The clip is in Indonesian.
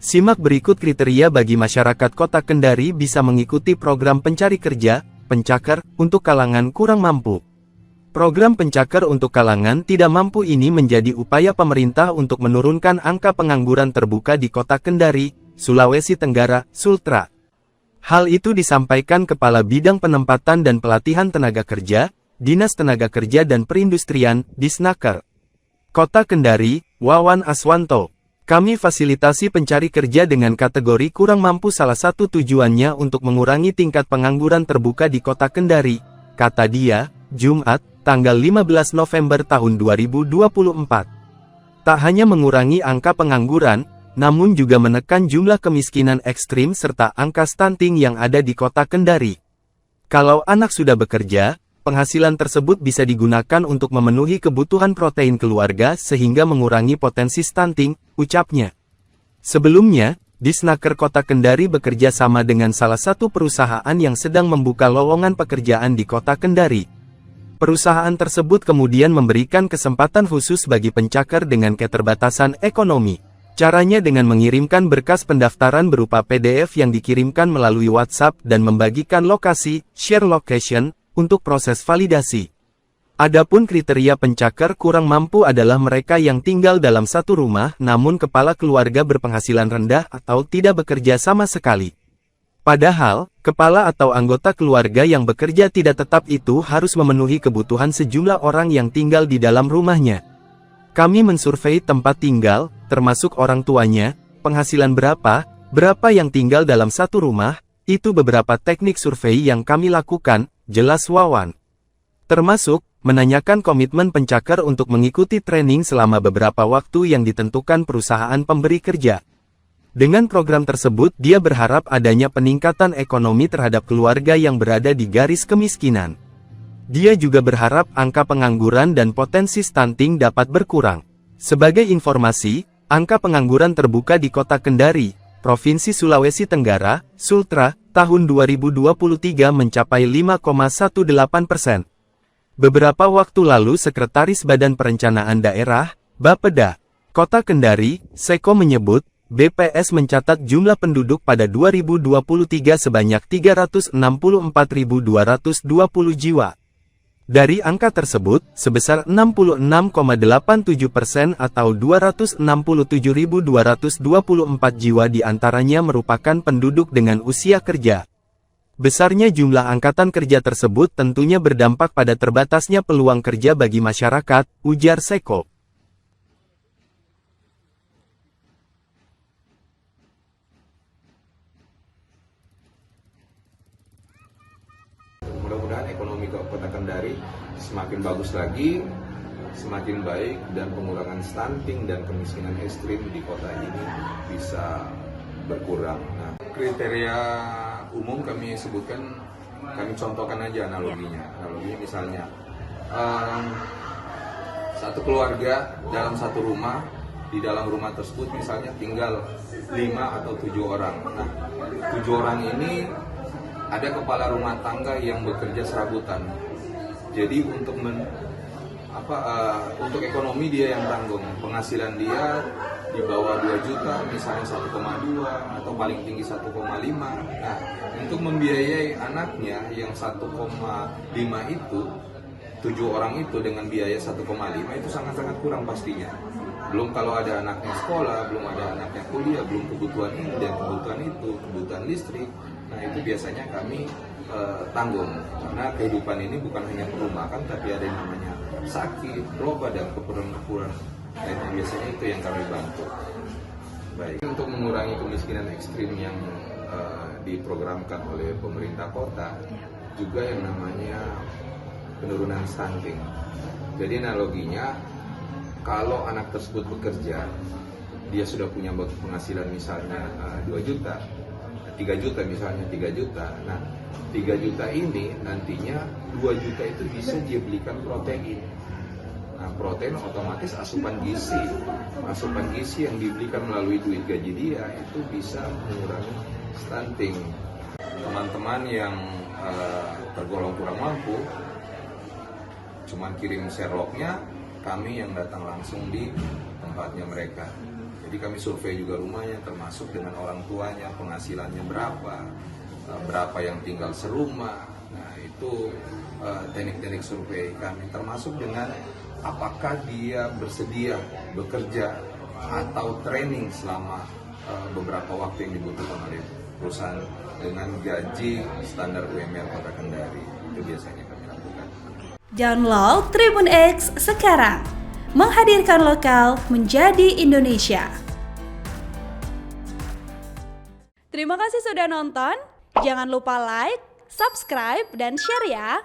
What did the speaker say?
Simak berikut kriteria bagi masyarakat Kota Kendari bisa mengikuti program pencari kerja, pencakar, untuk kalangan kurang mampu. Program pencakar untuk kalangan tidak mampu ini menjadi upaya pemerintah untuk menurunkan angka pengangguran terbuka di Kota Kendari, Sulawesi Tenggara, Sultra. Hal itu disampaikan Kepala Bidang Penempatan dan Pelatihan Tenaga Kerja, Dinas Tenaga Kerja dan Perindustrian, Disnaker, Kota Kendari, Wawan Aswanto. Kami fasilitasi pencari kerja dengan kategori kurang mampu, salah satu tujuannya untuk mengurangi tingkat pengangguran terbuka di Kota Kendari, kata dia, Jumat, tanggal 15 November tahun 2024. Tak hanya mengurangi angka pengangguran, namun juga menekan jumlah kemiskinan ekstrim serta angka stunting yang ada di Kota Kendari. Kalau anak sudah bekerja, penghasilan tersebut bisa digunakan untuk memenuhi kebutuhan protein keluarga sehingga mengurangi potensi stunting, ucapnya. Sebelumnya, Disnaker Kota Kendari bekerja sama dengan salah satu perusahaan yang sedang membuka lowongan pekerjaan di Kota Kendari. Perusahaan tersebut kemudian memberikan kesempatan khusus bagi pencakar dengan keterbatasan ekonomi. Caranya dengan mengirimkan berkas pendaftaran berupa PDF yang dikirimkan melalui WhatsApp dan membagikan lokasi, share location, untuk proses validasi. Adapun kriteria pencakar kurang mampu adalah mereka yang tinggal dalam satu rumah namun kepala keluarga berpenghasilan rendah atau tidak bekerja sama sekali. Padahal, kepala atau anggota keluarga yang bekerja tidak tetap itu harus memenuhi kebutuhan sejumlah orang yang tinggal di dalam rumahnya. Kami mensurvei tempat tinggal, termasuk orang tuanya, penghasilan berapa yang tinggal dalam satu rumah, itu beberapa teknik survei yang kami lakukan, jelas Wawan. Termasuk, menanyakan komitmen pencakar untuk mengikuti training selama beberapa waktu yang ditentukan perusahaan pemberi kerja. Dengan program tersebut dia berharap adanya peningkatan ekonomi terhadap keluarga yang berada di garis kemiskinan. Dia juga berharap angka pengangguran dan potensi stunting dapat berkurang. Sebagai informasi, angka pengangguran terbuka di Kota Kendari, Provinsi Sulawesi Tenggara, Sultra, tahun 2023 mencapai 5,18%. Beberapa waktu lalu Sekretaris Badan Perencanaan Daerah, Bapeda, Kota Kendari, Seko menyebut, BPS mencatat jumlah penduduk pada 2023 sebanyak 364.220 jiwa. Dari angka tersebut, sebesar 66,87% atau 267.224 jiwa diantaranya merupakan penduduk dengan usia kerja. Besarnya jumlah angkatan kerja tersebut tentunya berdampak pada terbatasnya peluang kerja bagi masyarakat, ujar Seko. Mudah-mudahan ekonomi Kota Kendari semakin bagus lagi, semakin baik, dan pengurangan stunting dan kemiskinan ekstrim di kota ini bisa berkurang. Nah, kriteria umum kami sebutkan, kami contohkan aja analoginya. Analoginya misalnya, satu keluarga dalam satu rumah, di dalam rumah tersebut misalnya tinggal 5 atau 7 orang. Nah, 7 orang ini ada kepala rumah tangga yang bekerja serabutan. Jadi untuk untuk ekonomi dia yang tanggung, penghasilan dia di bawah 2 juta, misalnya 1,2 atau paling tinggi 1,5. Nah, untuk membiayai anaknya yang 1,5 itu, 7 orang itu dengan biaya 1,5 itu sangat-sangat kurang pastinya. Belum kalau ada anaknya sekolah, belum ada anaknya kuliah, belum kebutuhan ini dan kebutuhan itu, kebutuhan listrik. Nah, itu biasanya kami tanggung. Karena kehidupan ini bukan hanya perumahan, tapi ada yang namanya sakit, berobat, dan keperluan. Nah, biasanya itu yang kami bantu. Baik, untuk mengurangi kemiskinan ekstrim yang diprogramkan oleh pemerintah kota, juga yang namanya penurunan stunting. Jadi analoginya, kalau anak tersebut bekerja, dia sudah punya penghasilan misalnya 2 juta, 3 juta misalnya, 3 juta. Nah, 3 juta ini nantinya 2 juta itu bisa dia belikan protein. Nah, protein otomatis asupan gizi. Asupan gizi yang dibelikan melalui duit gaji dia itu bisa mengurangi stunting. Teman-teman yang tergolong kurang mampu, cuman kirim Sherlocknya, kami yang datang langsung di tempatnya mereka. Jadi kami survei juga rumahnya, termasuk dengan orang tuanya, penghasilannya berapa yang tinggal serumah. Nah itu teknik-teknik survei kami, termasuk dengan apakah dia bersedia bekerja atau training selama beberapa waktu yang dibutuhkan oleh perusahaan dengan gaji standar UMR Kota Kendari. Itu biasanya kami lakukan. Download Tribun X sekarang, menghadirkan lokal menjadi Indonesia. Terima kasih sudah nonton. Jangan lupa like, subscribe, dan share ya.